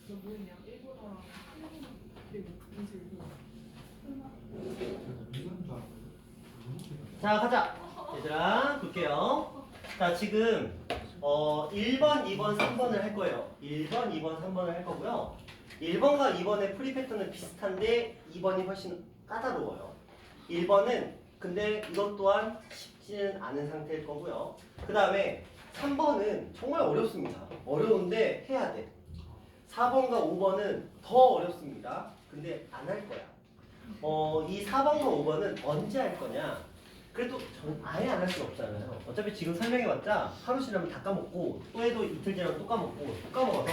너 뭐였냐? 일본어랑 그리고 미술 자, 가자. 얘들아, 볼게요. 자, 지금 1번, 2번, 3번을 할 거예요. 1번, 2번, 3번을 할 거고요. 1번과 2번의 프리 패턴은 비슷한데 2번이 훨씬 까다로워요. 1번은 근데 이것 또한 쉽지는 않은 상태일 거고요. 그 다음에 3번은 정말 어렵습니다. 어려운데 해야 돼. 4번과 5번은 더 어렵습니다. 근데 안 할 거야. 이 4번과 5번은 언제 할 거냐? 그래도 아예 안 할 수는 없잖아요. 어차피 지금 설명해봤자 하루 지나면 다 까먹고 또 해도 이틀 지나면 또 까먹고 또 까먹어서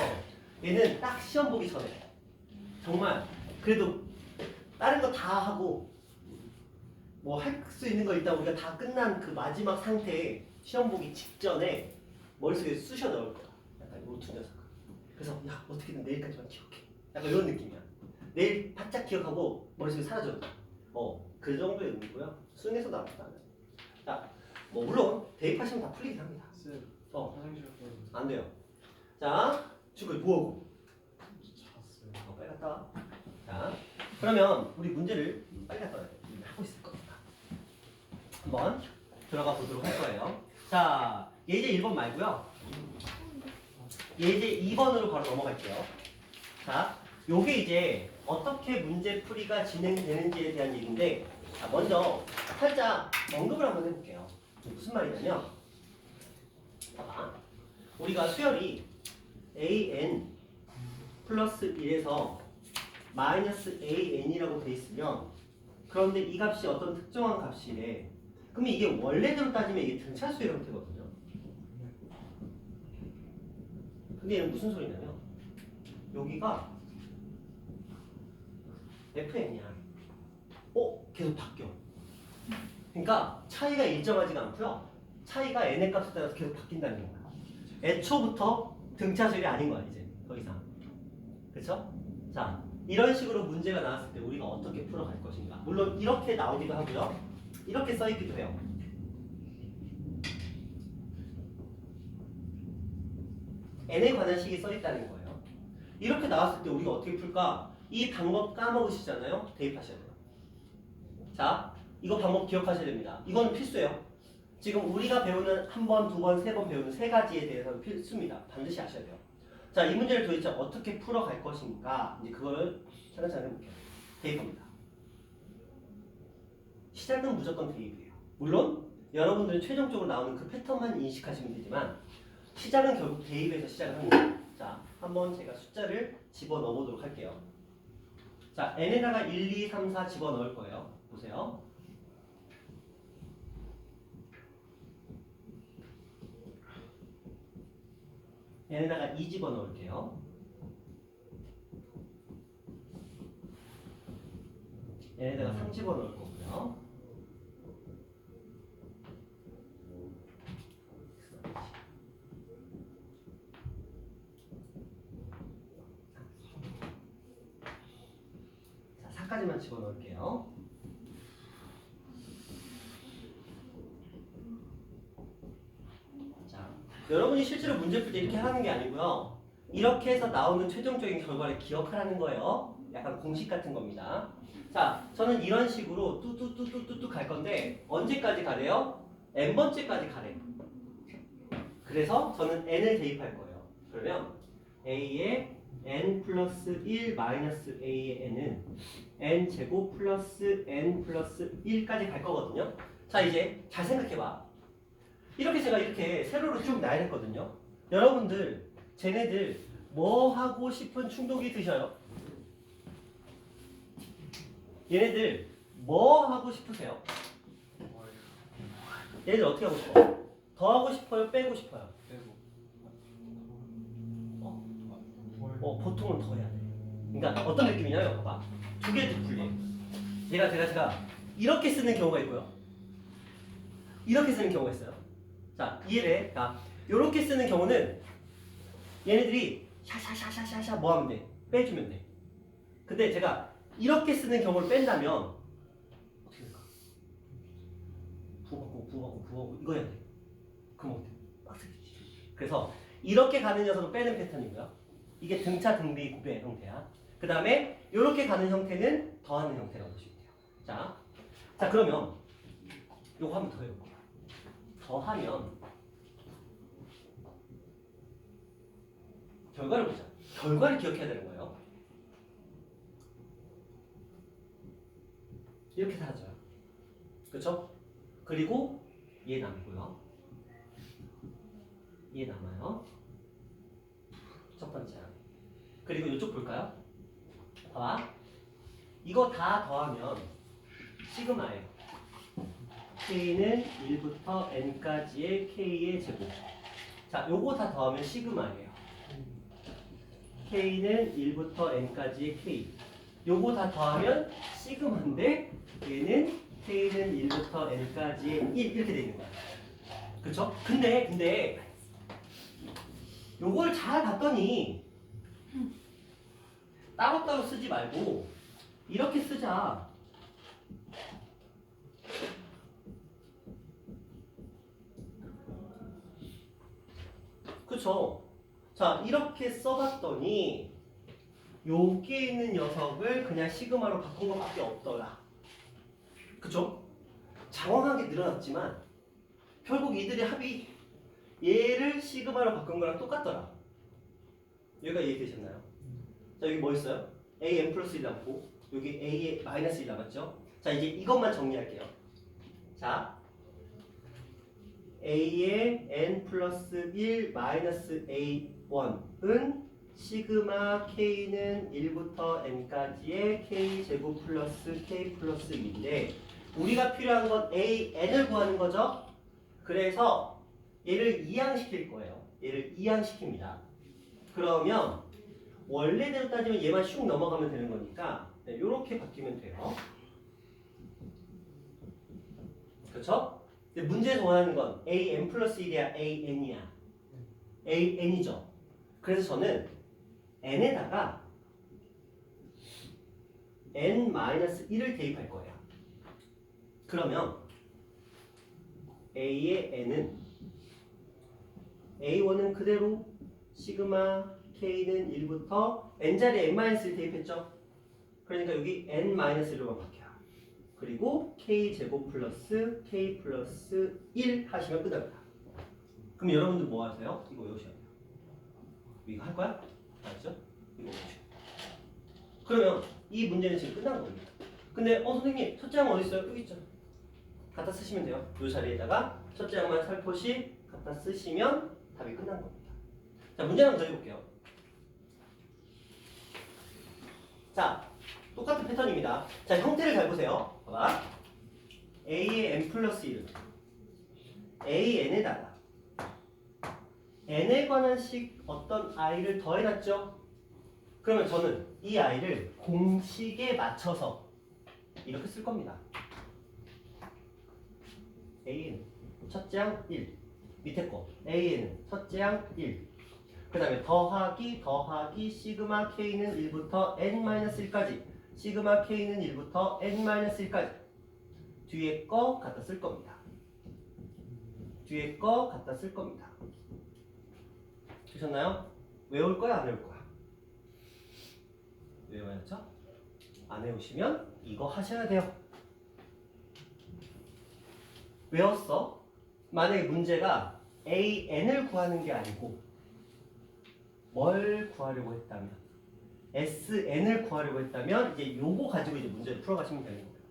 얘는 딱 시험 보기 전에 정말 그래도 다른 거 다 하고 뭐 할 수 있는 거 일단 우리가 다 끝난 그 마지막 상태에 시험 보기 직전에 머릿속에 쑤셔 넣을 거야. 약간 요 두 녀석. 그래서 야 어떻게든 내일까지만 기억해. 약간 이런 느낌이야. 내일 바짝 기억하고 머릿속에 사라져. 그 정도의 의미고요. 수능에서 나왔다. 자, 뭐 물론 대입하시면 다 풀리긴 합니다. 쌤, 화장실 갔다 왔는데 안 돼요. 자, 지금 뭐하고? 잤어요. 빨리 갔다 와. 자, 그러면 우리 문제를 빨리 갔다 와야 돼. 하고 있을 겁니다. 한번 들어가 보도록 할 거예요. 자, 예제 1번 말고요. 예제 2번으로 바로 넘어갈게요. 자, 요게 이제 어떻게 문제풀이가 진행되는지에 대한 얘기인데, 자, 먼저 살짝 언급을 한번 해볼게요. 무슨 말이냐면, 봐봐. 우리가 수열이 an 플러스 1에서 마이너스 an이라고 돼 있으면, 그런데 이 값이 어떤 특정한 값이래. 그러면 이게 원래대로 따지면 이게 등차수의 형태거든요. 근데 얘는 무슨 소리냐면, 여기가 fn이야. 계속 바뀌어. 그러니까 차이가 일정하지가 않고요. 차이가 n의 값에 따라서 계속 바뀐다는 거야. 애초부터 등차수열이 아닌 거야 이제 더 이상. 그렇죠? 자, 이런 식으로 문제가 나왔을 때 우리가 어떻게 풀어갈 것인가. 물론 이렇게 나오기도 하고요. 이렇게 써 있기도 해요. n에 관한 식이 써 있다는 거예요. 이렇게 나왔을 때 우리가 어떻게 풀까? 이 방법 까먹으시잖아요. 대입하셔야 돼요. 자, 이거 방법 기억하셔야 됩니다. 이건 필수예요. 지금 우리가 배우는 한 번, 두 번, 세 번 배우는 세 가지에 대해서는 필수입니다. 반드시 아셔야 돼요. 자, 이 문제를 도대체 어떻게 풀어갈 것인가? 이제 그걸 차근차근 해볼게요. 대입합니다. 시작은 무조건 대입이에요. 물론 여러분들은 최종적으로 나오는 그 패턴만 인식하시면 되지만 시작은 결국 대입에서 시작을 합니다. 자, 한번 제가 숫자를 집어넣어 보도록 할게요. 자, n에다가 1, 2, 3, 4 집어넣을 거예요. 보세요. n에다가 2 집어넣을게요. n에다가 3 집어넣을 거고요. 자, 4까지만 집어넣을게요. 자, 여러분이 실제로 문제 풀 때 이렇게 하는 게 아니고요. 이렇게 해서 나오는 최종적인 결과를 기억하라는 거예요. 약간 공식 같은 겁니다. 자, 저는 이런 식으로 뚜뚜뚜뚜뚜뚜 갈 건데 언제까지 가래요? n번째까지 가래. 그래서 저는 n을 대입할 거예요. 그러면 a의 n 플러스 1 마이너스 a의 n은 n 제곱 플러스 n 플러스 1까지 갈 거거든요. 자, 이제 잘 생각해봐. 이렇게 제가 이렇게 세로로 쭉 나열했거든요. 여러분들, 쟤네들 뭐 하고 싶은 충동이 드셔요? 얘네들 뭐 하고 싶으세요? 얘네들 어떻게 하고 싶어? 더 하고 싶어요? 빼고 싶어요? 보통은 더 해야 돼. 그러니까 어떤 느낌이냐면 봐봐. 두 개를 분리해. 제가 이렇게 쓰는 경우가 있고요. 이렇게 쓰는 경우가 있어요. 자, 이해돼? 자, 이렇게 쓰는 경우는 얘네들이 샤샤샤샤샤 뭐 하면 돼? 빼주면 돼. 근데 제가 이렇게 쓰는 경우를 뺀다면 어떻게 될까? 부하고 이거 해야 돼. 그럼 어때? 빡세게. 그래서 이렇게 가는 녀석은 빼는 패턴이고요. 이게 등차 등비 곱의 형태야. 그 다음에 이렇게 가는 형태는 더하는 형태라고 보시면 돼요. 자 그러면 요거 한번 더 해볼게요. 더하면 결과를 보자. 결과를 기억해야 되는 거예요. 이렇게 사라져요. 그렇죠? 그리고 얘 남고요. 얘 남아요. 첫 번째. 그리고 이쪽 볼까요? 봐봐. 이거 다 더하면 시그마예요. K는 1부터 N까지의 K의 제곱. 자, 요거 다 더하면 시그마예요. K는 1부터 N까지의 K. 요거 다 더하면 시그마인데 얘는 K는 1부터 N까지의 1 이렇게 되는 거야. 그쵸? 근데 요걸 잘 봤더니 따로따로 쓰지 말고 이렇게 쓰자. 그쵸? 자, 이렇게 써봤더니 여기에 있는 녀석을 그냥 시그마로 바꾼 것밖에 없더라. 그쵸? 장황하게 늘어났지만 결국 이들의 합이 얘를 시그마로 바꾼 거랑 똑같더라. 여기가 이해되셨나요? 자, 여기 뭐 있어요? an 플러스 1 남고 여기 a의 마이너스 1 남았죠? 자, 이제 이것만 정리할게요. 자, a의 n 플러스 1 마이너스 a1은 시그마 k는 1부터 n까지의 k 제곱 플러스 k 플러스 1인데 우리가 필요한 건 an을 구하는 거죠? 그래서 얘를 이항시킬 거예요. 얘를 이항시킵니다. 그러면 원래대로 따지면 얘만 슉 넘어가면 되는 거니까 이렇게 바뀌면 돼요. 그렇죠? 근데 문제에서 원하는 건 an 플러스 1이야, an이야. an이죠. 그래서 저는 n에다가 n-1을 대입할 거예요. 그러면 a의 n은 a1은 그대로 시그마 k는 1부터 n자리에 n-1 대입했죠? 그러니까 여기 n-1로만 바뀌어요. 그리고 k 제곱 플러스 k 플러스 1 하시면 끝납니다. 그럼 여러분들 뭐 하세요? 이거 외우셔야 돼요. 이거 할 거야? 알았죠? 이거 외우셔야 돼요. 그러면 이 문제는 지금 끝난 겁니다. 근데 선생님 첫째 항 어디 있어요? 여기 있죠. 갖다 쓰시면 돼요. 이 자리에다가 첫째 항만 살포시 갖다 쓰시면 답이 끝난 겁니다. 자, 문제 한번 더 해볼게요. 자, 똑같은 패턴입니다. 자, 형태를 잘 보세요. 봐봐. a의 n 플러스 1은 an에다가 n에 관한 식 어떤 i를 더해놨죠? 그러면 저는 이 i를 공식에 맞춰서 이렇게 쓸 겁니다. a는 첫째 항 1, 밑에 거 a는 첫째 항 1, 그 다음에 더하기 시그마 k는 1부터 n-1까지 시그마 k는 1부터 n-1까지 뒤에 거 갖다 쓸 겁니다. 뒤에 거 갖다 쓸 겁니다. 되셨나요? 외울 거야 안 외울 거야? 외워야죠? 안 외우시면 이거 하셔야 돼요. 외웠어? 만약에 문제가 an을 구하는 게 아니고 뭘 구하려고 했다면 sn을 구하려고 했다면 이제 요거 가지고 이제 문제를 풀어가시면 되는 거예요.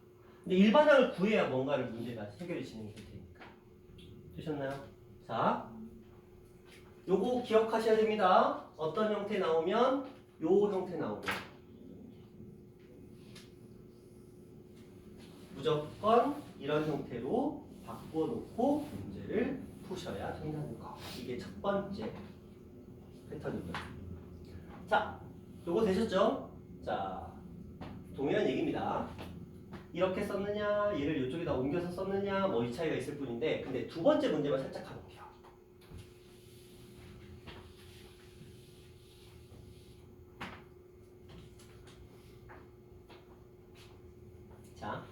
근데 일반항을 구해야 뭔가를 문제가 해결이 진행이 될 테니까. 되셨나요? 자, 요거 기억하셔야 됩니다. 어떤 형태 나오면 요 형태 나오고 무조건 이런 형태로 바꿔놓고 문제를 푸셔야 된다는 거. 이게 첫 번째 패턴이고요. 자, 요거 되셨죠? 자, 동일한 얘기입니다. 이렇게 썼느냐, 얘를 이쪽에다 옮겨서 썼느냐, 뭐 이 차이가 있을 뿐인데, 근데 두 번째 문제만 살짝 가볼게요. 자,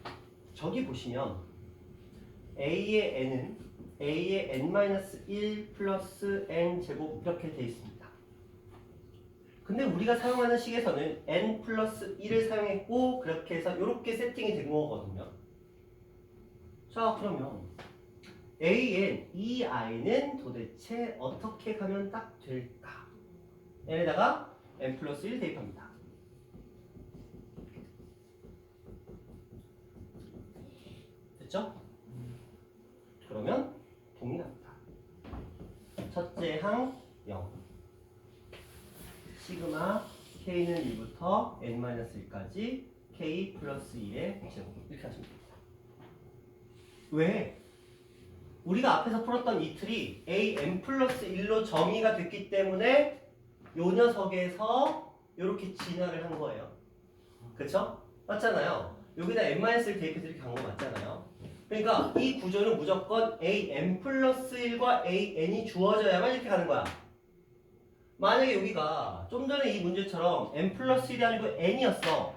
저기 보시면 a의 n은 a의 n-1 플러스 n 제곱 이렇게 돼 있습니다. 근데 우리가 사용하는 식에서는 n 플러스 1을 사용했고 그렇게 해서 이렇게 세팅이 된 거거든요. 자 그러면 an, 이 i는 도대체 어떻게 가면 딱 될까? n에다가 n 플러스 1 대입합니다. 됐죠? 그러면 동일합니다. 첫째 항 0 시그마 k는 1부터 n-1까지 k 플러스 1의 제곱 이렇게 하시면 됩니다. 왜? 우리가 앞에서 풀었던 이 틀이 a n 플러스 1로 정의가 됐기 때문에 요 녀석에서 이렇게 진화를 한 거예요. 그쵸? 맞잖아요. 여기다 n-1 대입해서 이렇게 간 거 맞잖아요. 그러니까 이 구조는 무조건 a n 플러스 1과 a n이 주어져야만 이렇게 가는 거야. 만약에 여기가 좀 전에 이 문제처럼 n 플러스 1이 아니고 n이었어.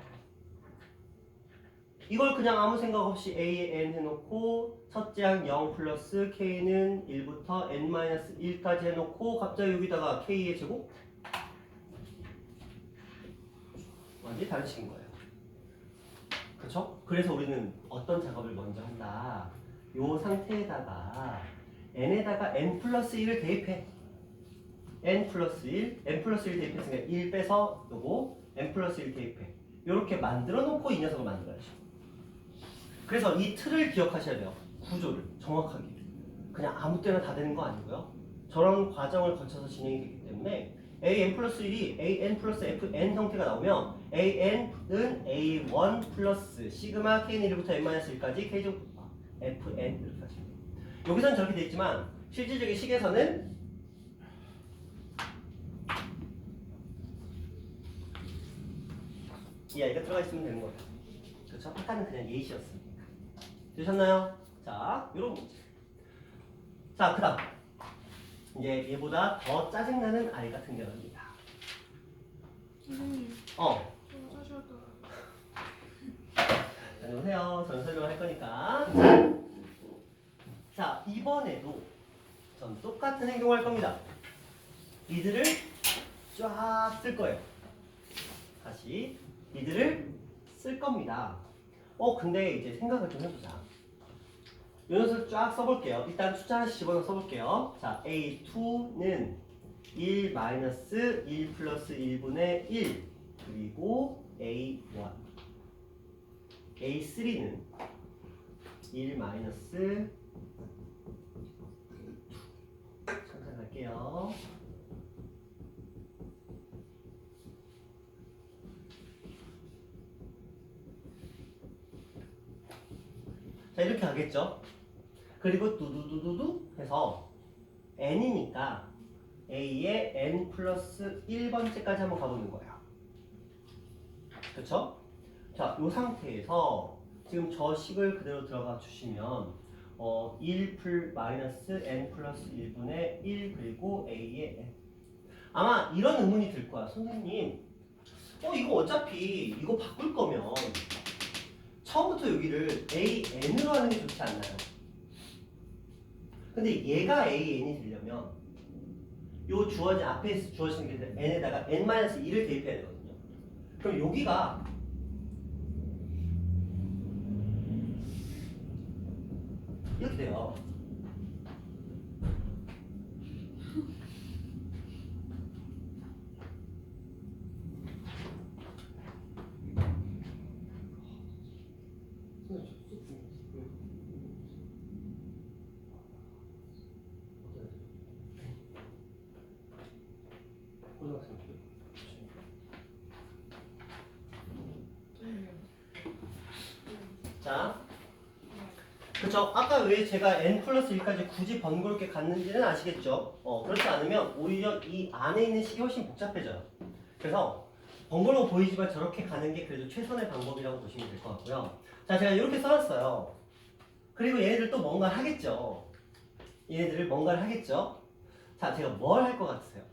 이걸 그냥 아무 생각 없이 a에 n 해놓고 첫째 항 0 플러스 k는 1부터 n-1까지 해놓고 갑자기 여기다가 k의 제곱? 완전히 다른 식인 거예요. 그렇죠? 그래서 우리는 어떤 작업을 먼저 한다. 요 상태에다가 n에다가 n 플러스 1을 대입해. n 플러스 1 대입했으니까 1 빼서 요거 n 플러스 1 대입해. 요렇게 만들어 놓고 이 녀석을 만들어야죠. 그래서 이 틀을 기억하셔야 돼요. 구조를 정확하게. 그냥 아무 때나 다 되는 거 아니고요. 저런 과정을 거쳐서 진행이 되기 때문에 an 플러스 1이 an 플러스 fn 형태가 나오면 an은 a1 플러스 시그마 k는 1부터 n-1까지 k제곱 fn 이렇게 하시면 돼요. 여기서는 저렇게 돼 있지만 실질적인 식에서는 이 아이가 들어가 있으면 되는 거예요. 그렇죠? 아까는 그냥 예시였으니까. 되셨나요? 자, 요런 문제. 자, 그 다음 이제 얘보다 더 짜증나는 아이 같은 경우입니다. 선생님, 짜셔도 안녕하세요. 저는 설명을 할 거니까. 자, 이번에도 전 똑같은 행동을 할 겁니다. 이들을 쫙 쓸 거예요. 다시 이들을 쓸 겁니다. 근데 이제 생각을 좀 해보자. 이 녀석을 쫙 써볼게요. 일단 숫자 하나씩 집어넣어 써볼게요. 자, A2는 1 마이너스 1 플러스 1분의 1 그리고 A1 A3는 1 마이너스 잠깐 갈게요. 자, 이렇게 하겠죠. 그리고 두두두두두 해서 n이니까 a의 n 플러스 1번째까지 한번 가보는 거예요. 그쵸? 자, 이 상태에서 지금 저 식을 그대로 들어가 주시면 1 마이너스 n 플러스 1분의 1 그리고 a의 n. 아마 이런 의문이 들 거야. 선생님, 이거 어차피 이거 바꿀 거면 처음부터 여기를 AN으로 하는 게 좋지 않나요? 근데 얘가 AN이 되려면 요 주어진 앞에 주어진 게 N에다가 N-1을 대입해야 되거든요. 그럼 여기가 이렇게 돼요. 자, 그쵸? 아까 왜 제가 n 플러스 1까지 굳이 번거롭게 갔는지는 아시겠죠? 그렇지 않으면 오히려 이 안에 있는 식이 훨씬 복잡해져요. 그래서 번거로워 보이지만 저렇게 가는 게 그래도 최선의 방법이라고 보시면 될 것 같고요. 자, 제가 이렇게 써놨어요. 그리고 얘네들 또 뭔가를 하겠죠. 얘네들을 뭔가를 하겠죠. 자, 제가 뭘 할 것 같으세요?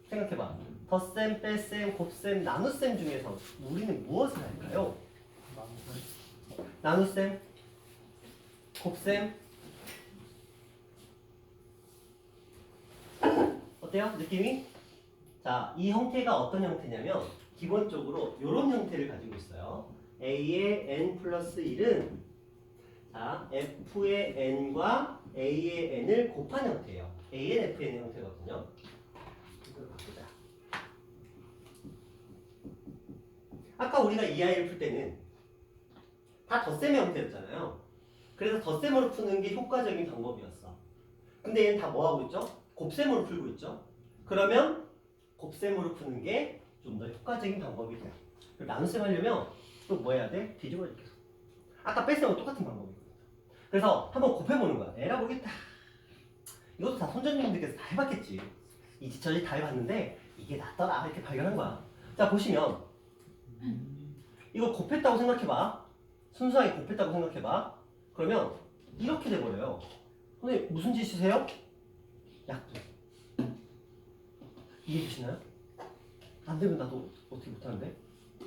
생각해봐. 덧셈, 뺄셈, 곱셈, 나눗셈 중에서 우리는 무엇을 할까요? 나눗셈, 곱셈, 어때요? 느낌이? 자, 이 형태가 어떤 형태냐면 기본적으로 이런 형태를 가지고 있어요. A의 n 플러스 1은 자, F의 n과 A의 n을 곱한 형태예요. An, Fn의 형태거든요. 이걸 바꾸자. 아까 우리가 이 아이를 풀 때는 다 덧셈의 형태였잖아요. 그래서 덧셈으로 푸는 게 효과적인 방법이었어. 근데 얘는 다 뭐하고 있죠? 곱셈으로 풀고 있죠. 그러면 곱셈으로 푸는 게 좀 더 효과적인 방법이 돼요. 나눗셈 하려면 또 뭐 해야 돼? 뒤집어야 돼. 아까 뺄셈은 똑같은 방법이거든요. 그래서 한번 곱해보는 거야. 에라 보겠다. 이것도 다 선생님들께서 다 해봤겠지. 이 지처지 다 해봤는데 이게 낫더라 이렇게 발견한 거야. 자 보시면 이거 곱했다고 생각해봐. 순수하게 곱했다고 생각해봐. 그러면 이렇게 돼버려요. 선생님 무슨 짓이세요? 약분. 이해되시나요? 안 되면 나도 어떻게 못하는데?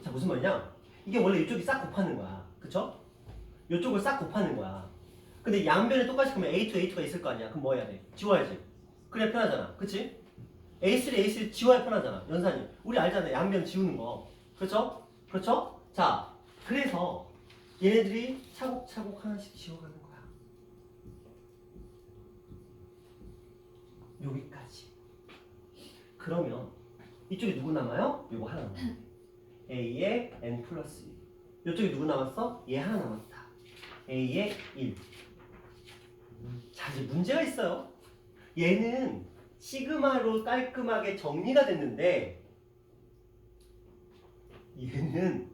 자 무슨 말이냐? 이게 원래 이쪽이 싹 곱하는 거야. 그쵸? 이쪽을 싹 곱하는 거야. 근데 양변에 똑같이 그러면 A2, A2가 있을 거 아니야. 그럼 뭐 해야 돼? 지워야지. 그래야 편하잖아. 그치? A3, A3 지워야 편하잖아. 연산이. 우리 알잖아. 양변 지우는 거. 그렇죠? 그렇죠? 자, 그래서 얘네들이 차곡차곡 하나씩 지워가는 거야. 여기까지. 그러면 이쪽에 누구 남아요? 요거 하나 남아요. A의 n 플러스 1. 이쪽에 누구 남았어? 얘 하나 남았다. A의 1. 자, 이제 문제가 있어요. 얘는 시그마로 깔끔하게 정리가 됐는데 얘는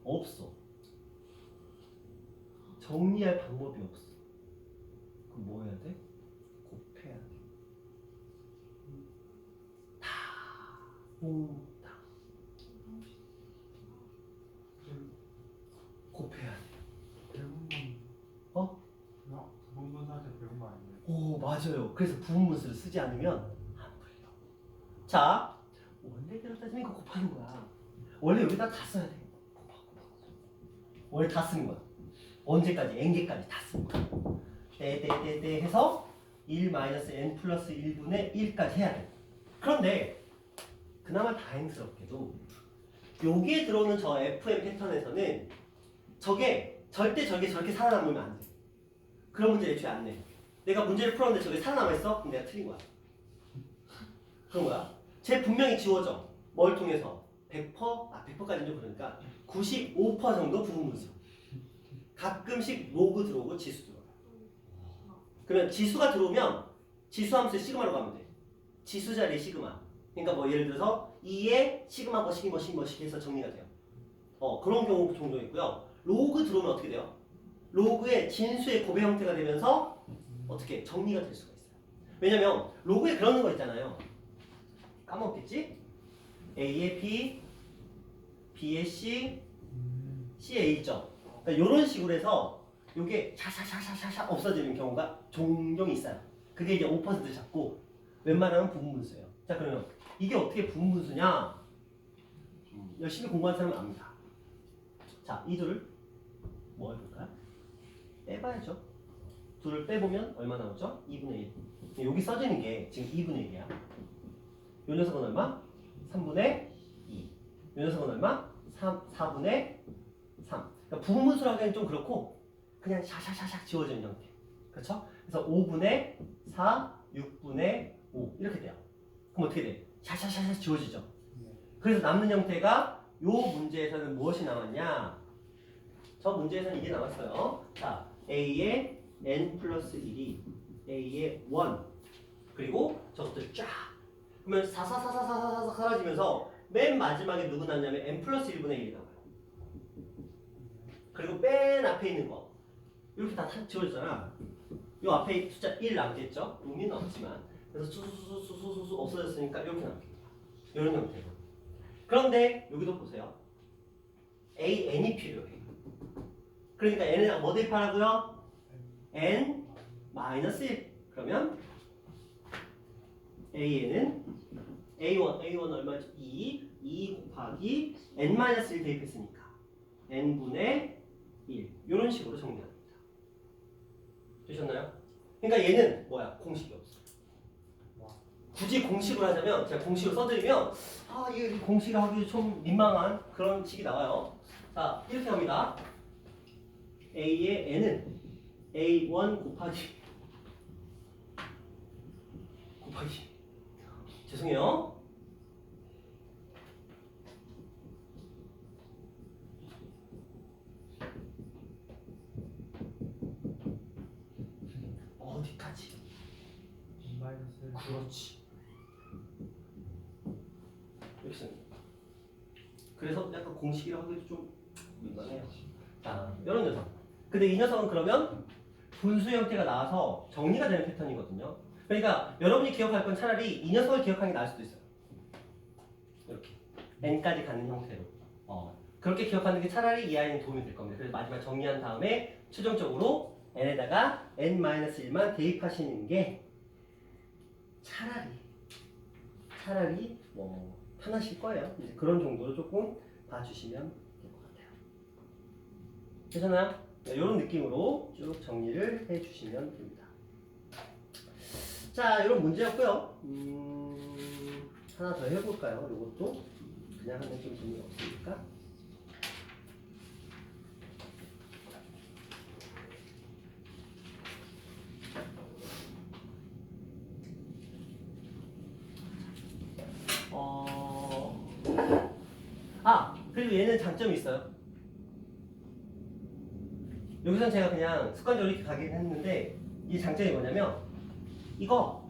없어. 정리할 방법이 없어. 그럼 뭐 해야 돼? 곱해야 돼. 다 곱해야 돼. 대부분 어? 부분분사한테 배운 거 아니에요? 오, 맞아요. 그래서 부분분수를 쓰지 않으면 안 풀려. 자, 원래대로 따지면 이거 곱하는 거야. 원래 여기다 다 써야 돼. 원래 다 쓰는 거야. 언제까지? n개까지 다 쓰는 거야. 떼 해서 1-n 플러스 1분의 1까지 해야 돼. 그런데 그나마 다행스럽게도 여기에 들어오는 저 FM 패턴에서는 저게 절대 저렇게 살아남으면 안 돼. 그런 문제 애초에 안 내. 내가 문제를 풀었는데 저게 살아남아있어? 그럼 내가 틀린 거야. 그런 거야. 쟤 분명히 지워져. 뭘 통해서? 100%? 100%까지는 좀 그러니까 95% 정도 부분분수. 가끔씩 로그 들어오고 지수 들어가. 그러면 지수가 들어오면 지수 함수의 시그마로 가면 돼. 지수 자리에 시그마. 그러니까 뭐 예를 들어서 2에 시그마 뭐씩 해서 정리가 돼요. 그런 경우 종종 있고요. 로그 들어오면 어떻게 돼요? 로그의 진수의 곱의 형태가 되면서 어떻게 정리가 될 수가 있어요. 왜냐면 로그에 그러는 거 있잖아요. 까먹겠지? A의 B, B의 C, C의 A점. 그러니까 이런 식으로 해서 이게 샤샤샤샤샤 없어지는 경우가 종종 있어요. 그게 이제 5% 잡고 웬만하면 부분분수예요. 자 그러면 이게 어떻게 부분분수냐? 열심히 공부한 사람은 압니다. 자, 이 둘을 뭐 해볼까요? 빼봐야죠. 둘을 빼보면 얼마 나오죠? 2분의 1. 여기 써지는 게 지금 2분의 1이야. 요 녀석은 얼마? 3분의 2. 요 녀석은 얼마? 4분의 3. 그러니까 부분분수로 하기엔 좀 그렇고 그냥 샤샤샤샥 지워지는 형태. 그렇죠? 그래서 5분의 4, 6분의 5 이렇게 돼요. 그럼 어떻게 돼? 샤샤샤샥 지워지죠. 그래서 남는 형태가 요 문제에서는 무엇이 남았냐? 저 문제에서는 이게 남았어요. 자, A의 n 플러스 1이 A의 1 그리고 저것들 쫙 그러면 사사사사사사 사라지면서 맨 마지막에 누구 남냐면 n 플러스 1분의 1이 나와요. 그리고 맨 앞에 있는 거 이렇게 다 지워졌잖아. 요 앞에 숫자 1 남겠죠? 의미는 없지만 그래서 수수수수수수 없어졌으니까 이렇게 남겠다. 이런 형태로. 그런데 여기도 보세요. AN이 필요해. 그러니까 n은 뭐 대입하라고요? n 마이너스 1. 그러면 AN은 A1 얼마죠? 2 곱하기 n 마이너스 1 대입했으니까 n분의 1 이런 식으로 정리합니다. 되셨나요? 그러니까 얘는 뭐야? 공식이 없어. 굳이 공식으로 하자면 제가 공식으로 써드리면 이 공식을 하기 좀 민망한 그런 식이 나와요. 자, 이렇게 합니다. A의 n은 A1 곱하기 죄송해요. 어디까지? 마이너스 그렇지. 이렇게 씁니다. 그래서 약간 공식이라고 하기도 좀 민망해요. 자, 이런 녀석. 근데 이 녀석은 그러면 분수 형태가 나와서 정리가 되는 패턴이거든요. 그러니까 여러분이 기억할 건 차라리 이 녀석을 기억하는 게 나을 수도 있어요. 이렇게 n까지 가는 형태로. 그렇게 기억하는 게 차라리 이 아이는 도움이 될 겁니다. 그래서 마지막 정리한 다음에 최종적으로 n에다가 n-1만 대입하시는 게 차라리 뭐 편하실 거예요. 이제 그런 정도로 조금 봐주시면 될 것 같아요. 되셨나요? 네, 이런 느낌으로 쭉 정리를 해주시면 됩니다. 자, 이런 문제였고요. 하나 더 해볼까요? 이것도 그냥 하면 좀 재미가 없으니까. 그리고 얘는 장점이 있어요. 여기선 제가 그냥 습관적으로 이렇게 가긴 했는데 이 장점이 뭐냐면 이거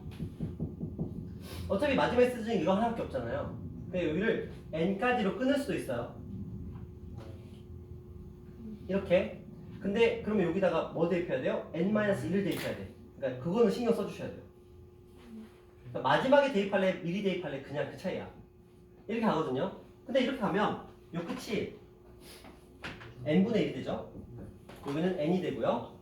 어차피 마지막에 쓰는 이거 하나밖에 없잖아요. 근데 여기를 n까지로 끊을 수도 있어요. 이렇게. 근데 그러면 여기다가 뭐 대입해야 돼요? n-1을 대입해야 돼. 그러니까 그거는 신경 써주셔야 돼요. 그러니까 마지막에 대입할래, 미리 대입할래 그냥 그 차이야. 이렇게 가거든요. 근데 이렇게 가면 요 끝이 n분의 1이 되죠. 여기는 n이 되고요.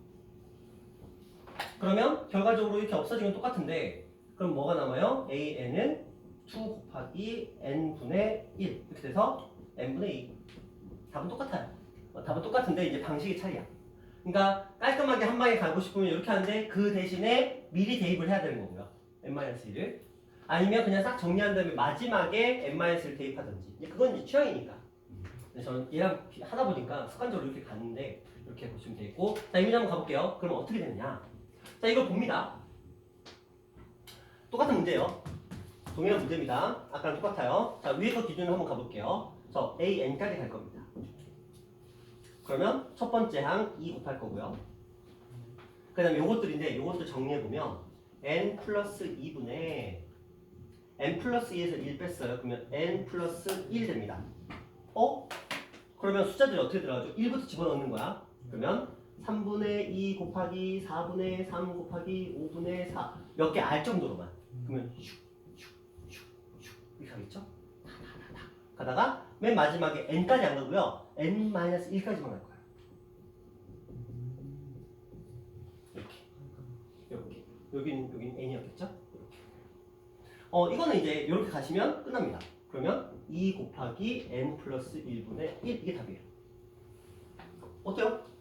그러면 결과적으로 이렇게 없어지면 똑같은데 그럼 뭐가 남아요? an은 2 곱하기 n분의 1 이렇게 돼서 n분의 2. 답은 똑같아요. 답은 똑같은데 이제 방식의 차이야. 그러니까 깔끔하게 한 방에 가고 싶으면 이렇게 하는데 그 대신에 미리 대입을 해야 되는 거고요. n-1을. 아니면 그냥 싹 정리한 다음에 마지막에 n-1을 대입하든지. 그건 이제 취향이니까. 근데 저는 얘랑 하다 보니까 습관적으로 이렇게 갔는데 이렇게 보시면 되겠고. 자, 이 문제 한번 가볼게요. 그럼 어떻게 되느냐? 자, 이걸 봅니다. 똑같은 문제예요. 동일한 문제입니다. 아까랑 똑같아요. 자, 위에 거 기준으로 한번 가볼게요. 저 AN까지 갈 겁니다. 그러면 첫 번째 항 2 곱할 거고요. 그 다음에 요것들인데 요것들 정리해보면 n 플러스 2분의 n 플러스 2에서 1 뺐어요. 그러면 n 플러스 1 됩니다. 그러면 숫자들이 어떻게 들어가죠? 1부터 집어넣는 거야. 그러면 3분의 2 곱하기 4분의 3 곱하기 5분의 4 몇 개 알 정도로만. 그러면 슉슉슉슉 이렇게 가겠죠? 가다가 맨 마지막에 n까지 안 가고요. n-1까지만 갈 거예요. 이렇게. 여기는 n이었겠죠? 이렇게. 이거는 이제 이렇게 가시면 끝납니다. 그러면 2 곱하기 n 플러스 1분의 1 이게 답이에요. 어때요?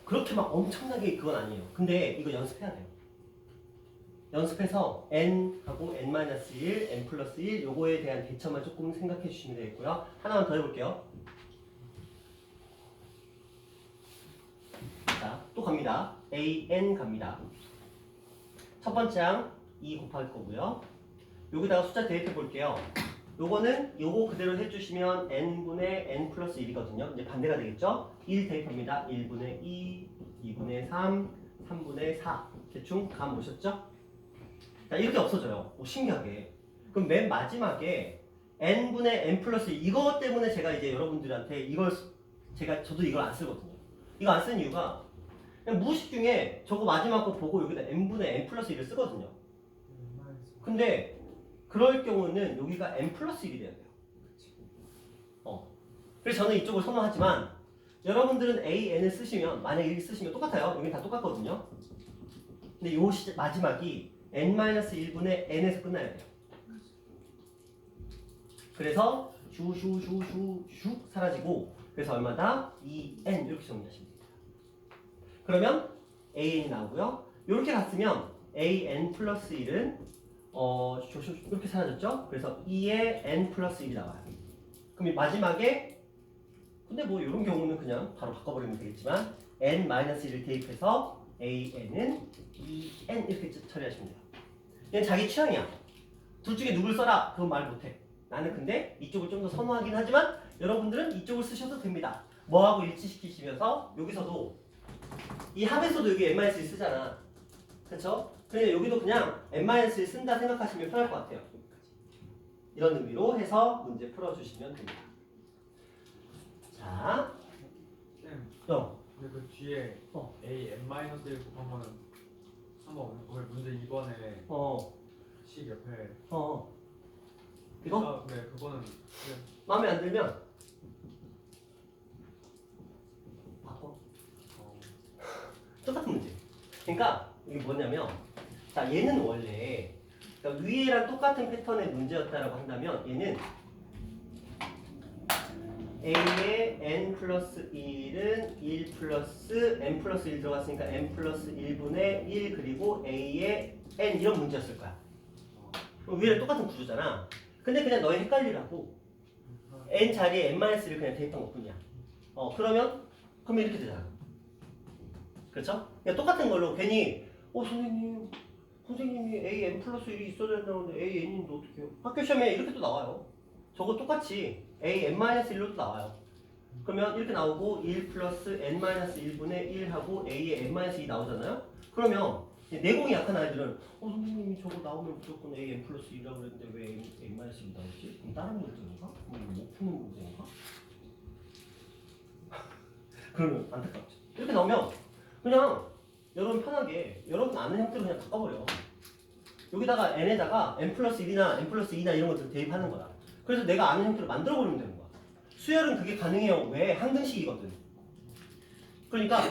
그렇게 막 엄청나게 그건 아니에요. 근데 이거 연습해야 돼요. 연습해서 n하고 n-1, n 플러스 1 요거에 대한 대처만 조금 생각해 주시면 되겠고요. 하나만 더 해볼게요. 자, 또 갑니다. an 갑니다. 첫 번째 항 2 곱할 거고요. 여기다가 숫자 대입해 볼게요. 요거는 요거 그대로 해주시면 n분의 n 플러스 1이거든요. 이제 반대가 되겠죠? 1 대입합니다. 1분의 2, 2분의 3, 3분의 4. 대충 감 오셨죠? 자, 이렇게 없어져요. 신기하게. 그럼 맨 마지막에 n분의 n 플러스 1 이것 때문에 제가 이제 여러분들한테 저도 이걸 안 쓰거든요. 이거 안 쓰는 이유가 그냥 무의식 중에 저거 마지막 거 보고 여기다 n분의 n 플러스 1을 쓰거든요. 근데 그럴 경우는 여기가 n 플러스 1이 돼야 돼요. 그래서 저는 이쪽을 선호하지만 여러분들은 an을 쓰시면 만약에 이렇게 쓰시면 똑같아요. 여기 다 똑같거든요. 근데 요 마지막이 n-1분의 n에서 끝나야 돼요. 그래서 슈 사라지고 그래서 얼마다? 2n 이렇게 정리하시면 됩니다. 그러면 an이 나오고요. 이렇게 갔으면 an 플러스 1은 이렇게 사라졌죠? 그래서 2에 n 플러스 1이 나와요. 그럼 이 마지막에 근데 뭐 이런 경우는 그냥 바로 바꿔버리면 되겠지만 n-1을 대입해서 an은 2n 이렇게 처리하시면 돼요. 얘는 자기 취향이야. 둘 중에 누굴 써라 그건 말 못해. 나는 근데 이쪽을 좀 더 선호하긴 하지만 여러분들은 이쪽을 쓰셔도 됩니다. 뭐하고 일치시키시면서 여기서도 이 합에서도 여기 n-1 쓰잖아. 그쵸? 근데 여기도 그냥 n-1 쓴다 생각하시면 편할 것 같아요. 여기까지. 이런 의미로 해서 문제 풀어주시면 됩니다. 자, 쌤, 또 근데 그 뒤에 a n-1 곱한 거는 오늘 문제 2번에 식 옆에 이거? 네, 그거는 마음에 안 들면 바꿔. 똑같은 문제. 그러니까 이게 뭐냐면, 자 얘는 원래 그러니까 위에랑 똑같은 패턴의 문제였다라고 한다면 얘는 a의 n 플러스 1은 1 플러스 n 플러스 1 들어갔으니까 n 플러스 1분의 1 그리고 a의 n 이런 문제였을 거야. 위에랑 똑같은 구조잖아. 근데 그냥 너희 헷갈리라고 n 자리에 n-1를 그냥 대입한 것뿐이야. 그러면 이렇게 되잖아. 그렇죠? 그냥 똑같은 걸로 괜히 선생님이 a n 플러스 1이 있어야 된다는데 a n인데 어떻게 해요? 학교 시험에 이렇게 또 나와요. 저거 똑같이 a n-1로도 나와요. 그러면 이렇게 나오고 1 플러스 n-1분의 1하고 a의 n-2 나오잖아요. 그러면 내공이 약한 아이들은 선생님이 저거 나오면 무조건 a n 플러스 1이라고 그랬는데 왜 n-1이 나오지? 그럼 다른 문제인가? 그럼 못 푸는 문제인가? 그러면 안타깝죠. 이렇게 나오면 그냥 여러분 편하게 여러분 아는 형태로 그냥 바꿔버려. 여기다가 n에다가 n 플러스 1이나 n 플러스 2나 이런 것들을 대입하는 거다. 그래서 내가 아는 형태로 만들어버리면 되는 거야. 수열은 그게 가능해요. 왜? 항등식이거든. 그러니까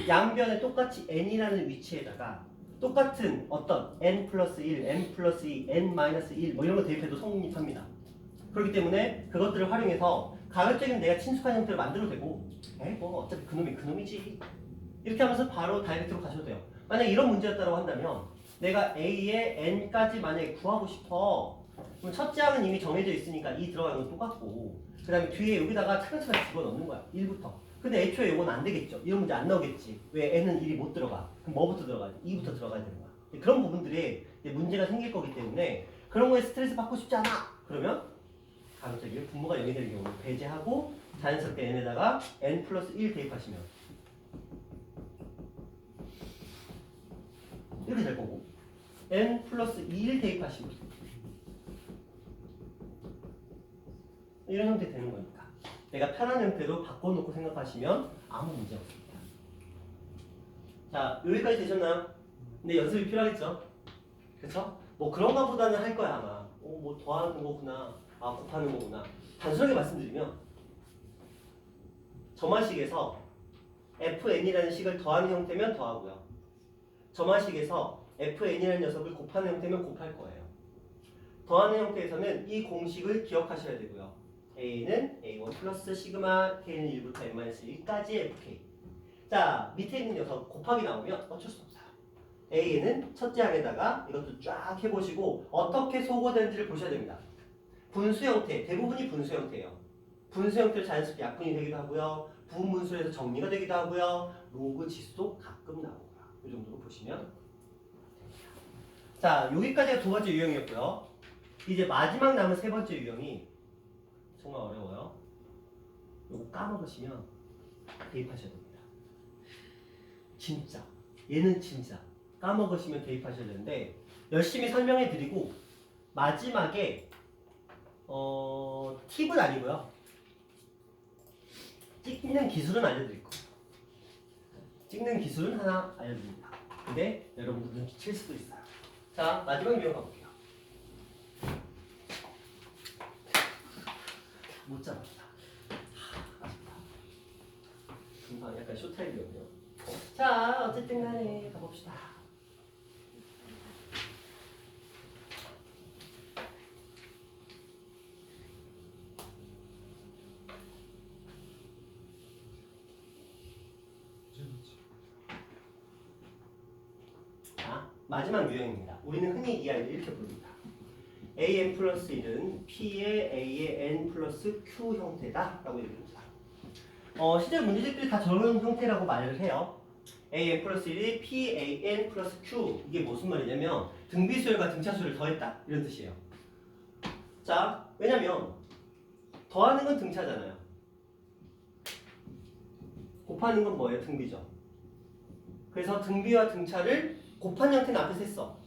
양변에 똑같이 n이라는 위치에다가 똑같은 어떤 n 플러스 1, n 플러스 2, n 마이너스 1 뭐 이런 거 대입해도 성립합니다. 그렇기 때문에 그것들을 활용해서 가급적이면 내가 친숙한 형태를 만들어도 되고 뭐 어차피 그놈이 그놈이지 이렇게 하면서 바로 다이렉트로 가셔도 돼요. 만약에 이런 문제였다고 한다면 내가 a의 n까지 만약에 구하고 싶어 그럼 첫째 항은 이미 정해져 있으니까 이 들어가는 건 똑같고 그 다음에 뒤에 여기다가 차근차근 집어넣는 거야. 1부터. 근데 애초에 이건 안 되겠죠. 이런 문제 안 나오겠지. 왜 n은 1이 못 들어가. 그럼 뭐부터 들어가야 돼? 2부터 들어가야 되는 거야. 그런 부분들이 문제가 생길 거기 때문에 그런 거에 스트레스 받고 싶지 않아. 그러면 가급적이면 분모가 0이 되는 경우는 배제하고 자연스럽게 n에다가 n 플러스 1 대입하시면 이렇게 될 거고 n 플러스 2를 대입하시면 이런 형태 되는 거니까 내가 편한 형태로 바꿔놓고 생각하시면 아무 문제 없습니다. 자, 여기까지 되셨나요? 근데 연습이 필요하겠죠? 그쵸? 뭐 그런가 보다는 할 거야 아마. 뭐 더하는 거구나, 곱하는 거구나. 단순하게 말씀드리면 점화식에서 fn이라는 식을 더하는 형태면 더하고요. 점화식에서 fn이라는 녀석을 곱하는 형태면 곱할 거예요. 더하는 형태에서는 이 공식을 기억하셔야 되고요. a는 a1 플러스 시그마 k는 1부터 n-1까지 fk. 자, 밑에 있는 녀석 곱하기 나오면 어쩔 수 없어요. a는 첫째 항에다가 이것도 쫙 해보시고 어떻게 소거되는지를 보셔야 됩니다. 분수 형태, 대부분이 분수 형태예요. 분수 형태로 자연스럽게 약분이 되기도 하고요. 부분분수에서 정리가 되기도 하고요. 로그 지수도 가끔 나오고요. 이 정도로 보시면 됩니다. 자, 여기까지가 두 번째 유형이었고요. 이제 마지막 남은 세 번째 유형이 정말 어려워요. 이거 까먹으시면 대입하셔야 됩니다. 진짜. 얘는 진짜. 까먹으시면 대입하셔야 되는데 열심히 설명해 드리고 마지막에 팁은 아니고요. 찍는 기술은 알려드릴 거예요. 찍는 기술은 하나 알려드립니다. 근데 여러분들 눈치챌 수도 있어요. 자, 마지막 유형 가볼게요. 못 잡았다. 아쉽다. 금방 약간 쇼타임이었네요. 자, 어쨌든 간에 가봅시다. 자, 마지막 유형입니다. 우리는 흔히 이 아이를 이렇게 부릅니다. an 플러스 1은 p의 a의 n 플러스 q 형태다라고 얘기합니다. 실제 문제집들이 다 저런 형태라고 말을 해요. an 플러스 1이 pan 플러스 q 이게 무슨 말이냐면 등비수열과 등차수를 더했다 이런 뜻이에요. 자, 왜냐면 더하는 건 등차잖아요. 곱하는 건 뭐예요? 등비죠. 그래서 등비와 등차를 곱한 형태는 앞에서 했어.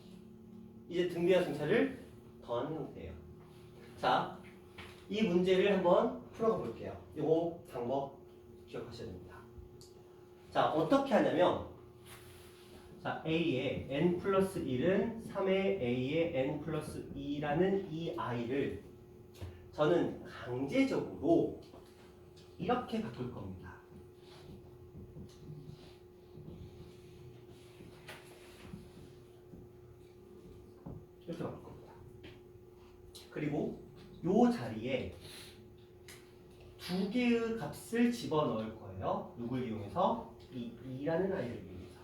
이제 등비와 등차를 더하는 형태예요. 자, 이 문제를 한번 풀어가 볼게요. 이거 방법 기억하셔야 됩니다. 자, 어떻게 하냐면 자, a의 n 플러스 1은 3의 a의 n 플러스 2라는 이 i를 저는 강제적으로 이렇게 바꿀 겁니다. 이렇게 바꿀 겁니다. 그리고 요 자리에 두 개의 값을 집어넣을 거예요. 누굴 이용해서? 이 2라는 아이를 이용해서.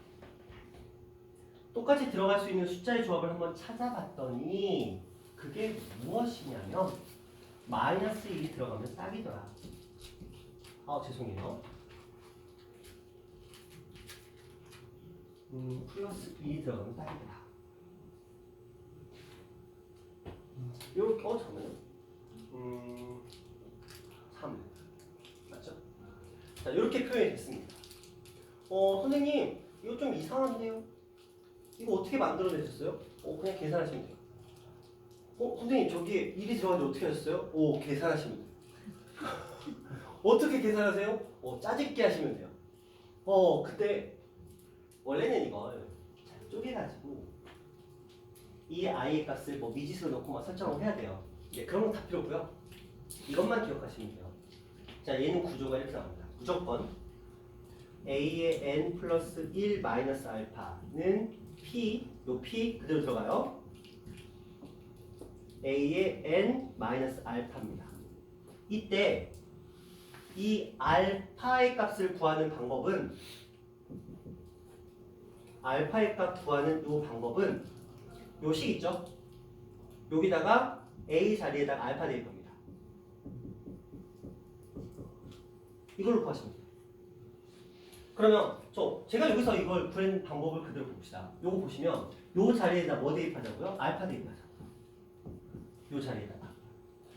똑같이 들어갈 수 있는 숫자의 조합을 한번 찾아봤더니 그게 무엇이냐면 마이너스 1이 들어가면 딱이더라. 죄송해요. 플러스 2이 들어가면 딱이더라. 요렇게 잠깐만요. 3 맞죠? 자, 이렇게 표현이 됐습니다. 선생님 이거 좀 이상한데요? 이거 어떻게 만들어내셨어요? 그냥 계산하시면 돼요. 선생님 저기에 1이 들어가는데 어떻게 하셨어요? 계산하시면 돼요. 어떻게 계산하세요? 짜집기 하시면 돼요. 그때 원래는 이걸 잘 쪼개가지고 이 i의 값을 뭐 미지수로 넣고 막 설정을 해야 돼요. 그런 건 다 필요 없고요. 이것만 기억하시면 돼요. 자, 얘는 구조가 이렇게 나옵니다. 무조건 a의 n 플러스 1 마이너스 알파는 p, 요 p 그대로 들어가요. a의 n 마이너스 알파입니다. 이때 이 알파의 값을 구하는 방법은 알파의 값 구하는 요 방법은 요 식 있죠? 여기다가 a 자리에다가 알파 대입 겁니다. 이걸로 구하시면 돼요. 그러면 제가 여기서 이걸 구한 방법을 그대로 봅시다. 요거 보시면 요 자리에다 뭐 대입하자고요? 알파 대입하자. 요 자리에다가.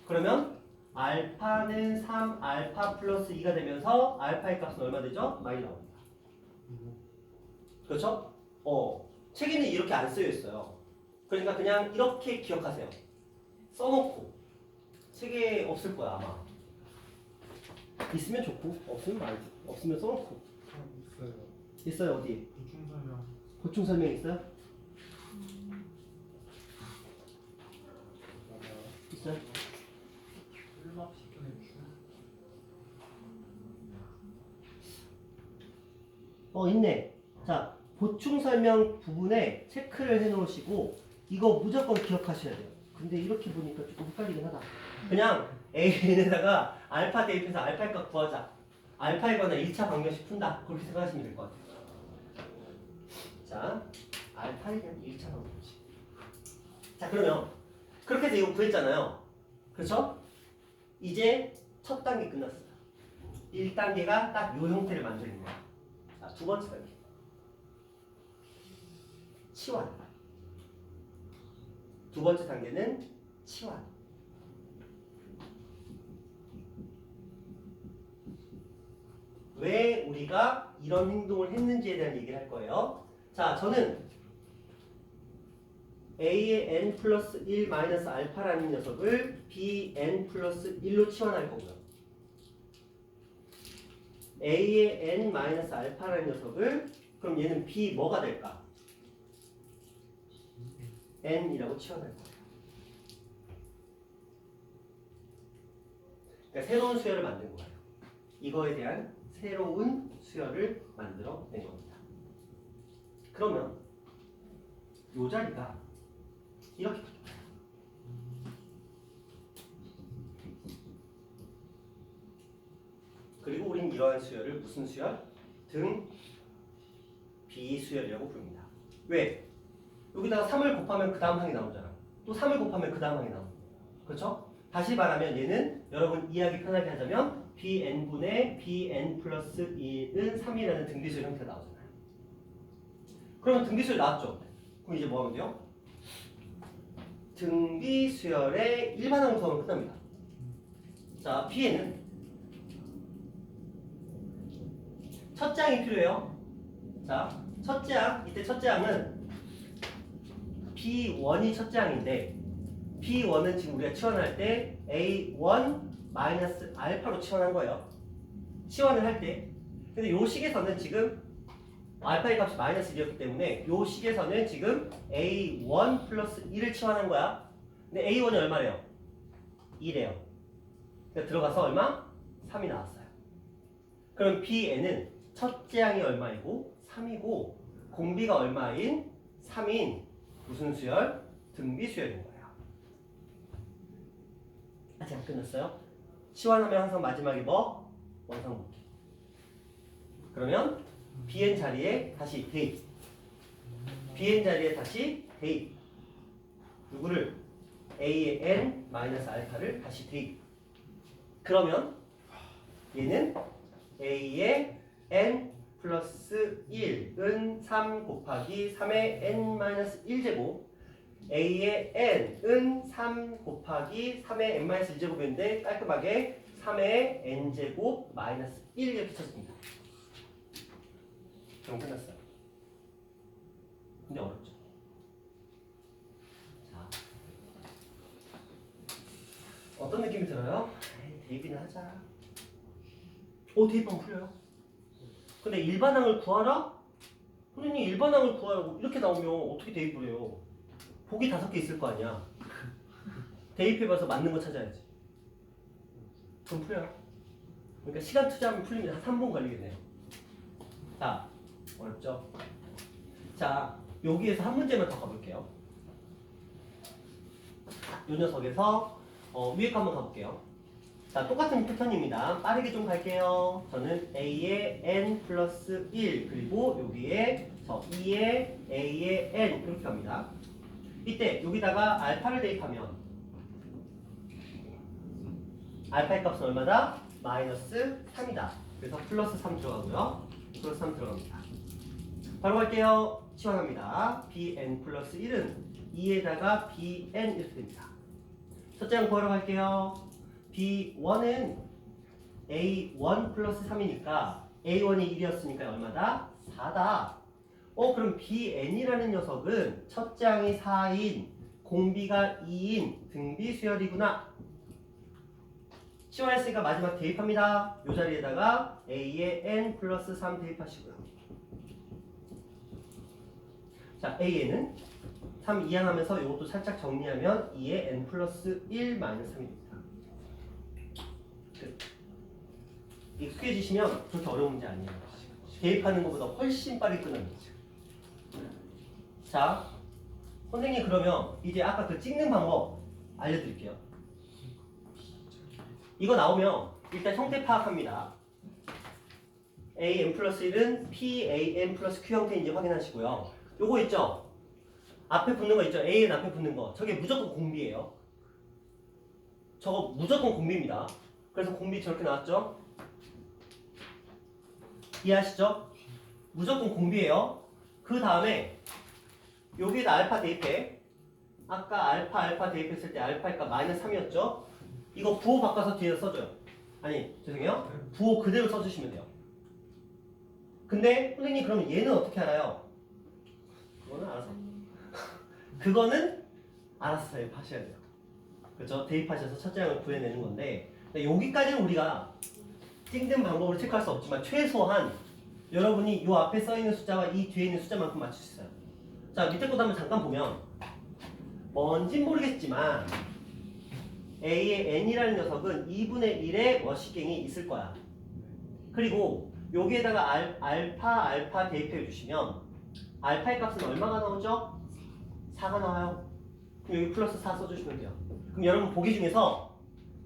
그러면 알파는 3 알파 플러스 2가 되면서 알파의 값은 얼마 되죠? 많이 나옵니다. 그렇죠? 책에는 이렇게 안 쓰여 있어요. 그러니까 그냥 이렇게 기억하세요. 써놓고 책에 없을 거야 아마. 있으면 좋고 없으면 말고. 없으면 써놓고. 있어요. 있어요 어디? 보충 설명. 보충 설명 있어요? 맞아요. 있어요? 일막 시켜내 주. 있네. 자, 보충 설명 부분에 체크를 해 놓으시고 이거 무조건 기억하셔야 돼요. 근데 이렇게 보니까 조금 헷갈리긴 하다. 그냥 A에다가 알파 대입해서 알파의 값 구하자. 알파에 관한 1차 방정식 푼다. 그렇게 생각하시면 될 것 같아요. 자, 알파에 대한 1차 방정식. 자, 그러면 그렇게 해서 이거 구했잖아요. 그렇죠? 이제 첫 단계 끝났어요. 1단계가 딱 이 형태를 만드는 거야. 자, 두 번째 단계. 치환. 두 번째 단계는 치환. 왜 우리가 이런 행동을 했는지에 대한 얘기를 할 거예요. 자, 저는 a의 n 플러스 1 마이너스 알파라는 녀석을 bn 플러스 1로 치환할 거고요. a의 n 마이너스 알파라는 녀석을 그럼 얘는 b 뭐가 될까? n이라고 치환할 거예요. 그러니까 새로운 수열을 만든 거예요. 이거에 대한 새로운 수열을 만들어 낸 겁니다. 그러면 이 자리가 이렇게 바뀝니다. 그리고 우린 이러한 수열을 무슨 수열? 등 비수열이라고 부릅니다. 왜? 여기다가 3을 곱하면 그 다음 항이 나오잖아. 또 3을 곱하면 그 다음 항이 나옵니다. 그렇죠? 다시 말하면 얘는 여러분 이해하기 편하게 하자면 bn분의 bn 플러스 1은 3이라는 등비수열 형태가 나오잖아요. 그러면 등비수열 나왔죠? 그럼 이제 뭐 하면 돼요? 등비수열의 일반항을 구하면 끝납니다. 자, bn은 첫째 항이 필요해요. 자, 첫째 항, 이때 첫째 항은 b1이 첫째 항인데 b1은 지금 우리가 치환할 때 a1 마이너스 알파로 치환한 거예요. 치환을 할 때. 근데 요 식에서는 지금 알파의 값이 마이너스 1이었기 때문에 요 식에서는 지금 a1 플러스 1을 치환한 거야. 근데 a1이 얼마래요? 2래요. 그러니까 들어가서 얼마? 3이 나왔어요. 그럼 bn은 첫째 항이 얼마이고 3이고 공비가 얼마인 3인 무슨 수열? 등비수열인 거예요. 아직 안 끝났어요? 치환하면 항상 마지막에 뭐? 원상복귀. 그러면 bn 자리에 다시 대입. bn 자리에 다시 대입. 누구를? a의 n 마이너스 알파를 다시 대입. 그러면 얘는 a의 n 플러스 1은 3 곱하기 3의 n 마이너스 1제곱 a의 n은 3 곱하기 3의 n 마이너스 1제곱인데 깔끔하게 3의 n제곱 마이너스 1 이렇게 쳤습니다. 그럼 끝났어요. 근데 어렵죠. 자, 어떤 느낌이 들어요? 에이, 대입이나 하자. 대입하면 풀려요. 근데 일반항을 구하라? 선생님 일반항을 구하라고 이렇게 나오면 어떻게 대입을 해요? 보기 5개 있을 거 아니야. 대입해봐서 맞는 거 찾아야지. 그럼 풀려요. 그러니까 시간 투자하면 풀립니다. 한 3분 걸리겠네요. 자, 어렵죠? 자, 여기에서 한 문제만 더 가볼게요. 이 녀석에서 위에 거 한번 가볼게요. 자, 똑같은 패턴입니다. 빠르게 좀 갈게요. 저는 a의 n 플러스 1 그리고 여기에 저 2의 a의 n 이렇게 갑니다. 이때 여기다가 알파를 대입하면 알파의 값은 얼마다? 마이너스 3이다. 그래서 플러스 3 들어가고요. 플러스 3 들어갑니다. 바로 갈게요. 치환합니다. bn 플러스 1은 2에다가 bn 이렇게 됩니다. 첫째 항 구하러 갈게요. b1은 a1 플러스 3이니까 a1이 1이었으니까 얼마다? 4다. 그럼 bn이라는 녀석은 첫째 항이 4인 공비가 2인 등비수열이구나. 치환했으니까 마지막 대입합니다. 이 자리에다가 a의 n 플러스 3 대입하시고요. 자, a는 3 이항하면서 이것도 살짝 정리하면 2의 n 플러스 1 마이너스 3입니다. 익숙해지시면 그렇게 어려운 문제 아니에요. 대입하는 것보다 훨씬 빠르게 끝납니다. 자, 선생님 그러면 이제 아까 그 찍는 방법 알려드릴게요. 이거 나오면 일단 형태 파악합니다. a n 플러스 1은 p a n 플러스 q 형태인지 확인하시고요. 요거 있죠? 앞에 붙는 거 있죠? a n 앞에 붙는 거. 저게 무조건 공비예요. 저거 무조건 공비입니다. 그래서 공비 저렇게 나왔죠? 이해하시죠? 무조건 공비예요. 그 다음에 여기에다 알파 대입해. 아까 알파 대입했을 때 알파가 마이너스 3이었죠? 이거 부호 바꿔서 뒤에 써줘요. 아니 죄송해요. 부호 그대로 써주시면 돼요. 근데 선생님 그러면 얘는 어떻게 알아요? 그거는 알아서 그거는 알아서 대입하셔야 돼요. 그렇죠? 대입하셔서 첫째 항을 구해내는 건데 여기까지는 우리가 찍는 방법으로 체크할 수 없지만 최소한 여러분이 이 앞에 써있는 숫자와 이 뒤에 있는 숫자만큼 맞출 수 있어요. 자, 밑에 것도 한번 잠깐 보면 뭔진 모르겠지만 a의 n이라는 녀석은 2분의 1의 머시갱이 있을 거야. 그리고 여기에다가 알파 대입해 주시면 알파의 값은 얼마가 나오죠? 4가 나와요. 그럼 여기 플러스 4 써주시면 돼요. 그럼 여러분 보기 중에서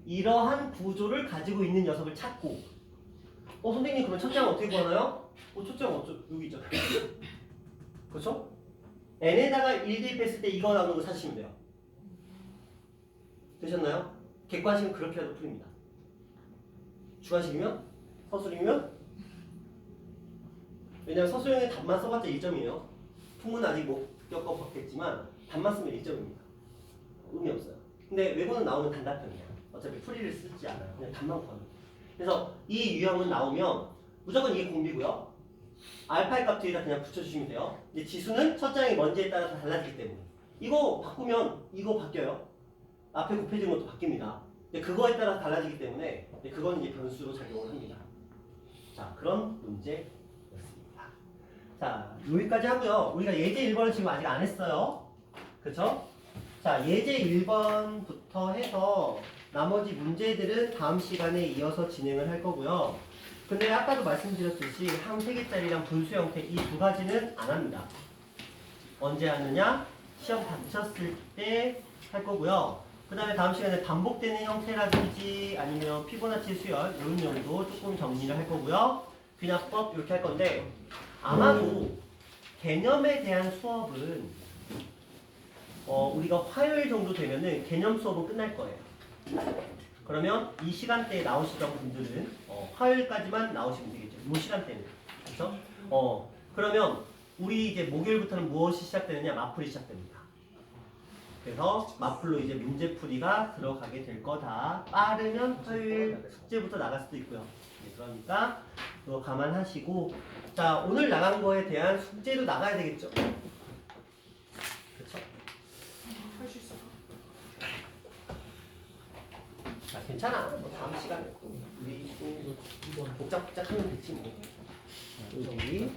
이러한 구조를 가지고 있는 녀석을 찾고 선생님 그러면 첫째 항 어떻게 구하나요? 첫째 항 여기 있죠. 그렇죠? n에다가 1 대입했을 때 이거 나오는 거 찾으시면 돼요. 되셨나요? 객관식은 그렇게라도 풀립니다. 주관식이면? 서술이면? 왜냐면 서술형의 답만 써봤자 1점이에요. 풍은 아직 못 겪어봤겠지만 답만 쓰면 1점입니다. 의미 없어요. 근데 외고는 나오면 단답형이야. 어차피 풀이를 쓰지 않아요. 그냥 답만 구하면. 그래서 이 유형은 나오면 무조건 이게 공비고요. 알파의 값 뒤에다 그냥 붙여주시면 돼요. 이제 지수는 첫 장의 먼지에 따라서 달라지기 때문에 이거 바꾸면 이거 바뀌어요. 앞에 곱해진 것도 바뀝니다. 근데 그거에 따라 달라지기 때문에 그건 이제 변수로 작용을 합니다. 자, 그런 문제였습니다. 자, 여기까지 하고요. 우리가 예제 1번은 지금 아직 안 했어요. 그쵸? 자, 예제 1번부터 해서 나머지 문제들은 다음 시간에 이어서 진행을 할 거고요. 근데 아까도 말씀드렸듯이 항 3개짜리랑 분수 형태 이 두 가지는 안 합니다. 언제 하느냐? 시험 닥쳤을 때 할 거고요. 그 다음에 다음 시간에 반복되는 형태라든지 아니면 피보나치 수열 이런 정도 조금 정리를 할 거고요. 귀납법 이렇게 할 건데 아마도 개념에 대한 수업은 우리가 화요일 정도 되면은 개념 수업은 끝날 거예요. 그러면 이 시간대에 나오시던 분들은 화요일까지만 나오시면 되겠죠. 이 시간대는. 그렇죠? 그러면 우리 이제 목요일부터는 무엇이 시작되느냐? 마풀이 시작됩니다. 그래서 마풀로 이제 문제풀이가 들어가게 될 거다. 빠르면 화요일 숙제부터 나갈 수도 있고요. 네, 그러니까 그거 감안하시고 자, 오늘 나간 거에 대한 숙제도 나가야 되겠죠. 그렇죠? 할 수 있어. 자, 괜찮아. 뭐 다음 시간에 우리 복잡하면 되지 뭐. 여기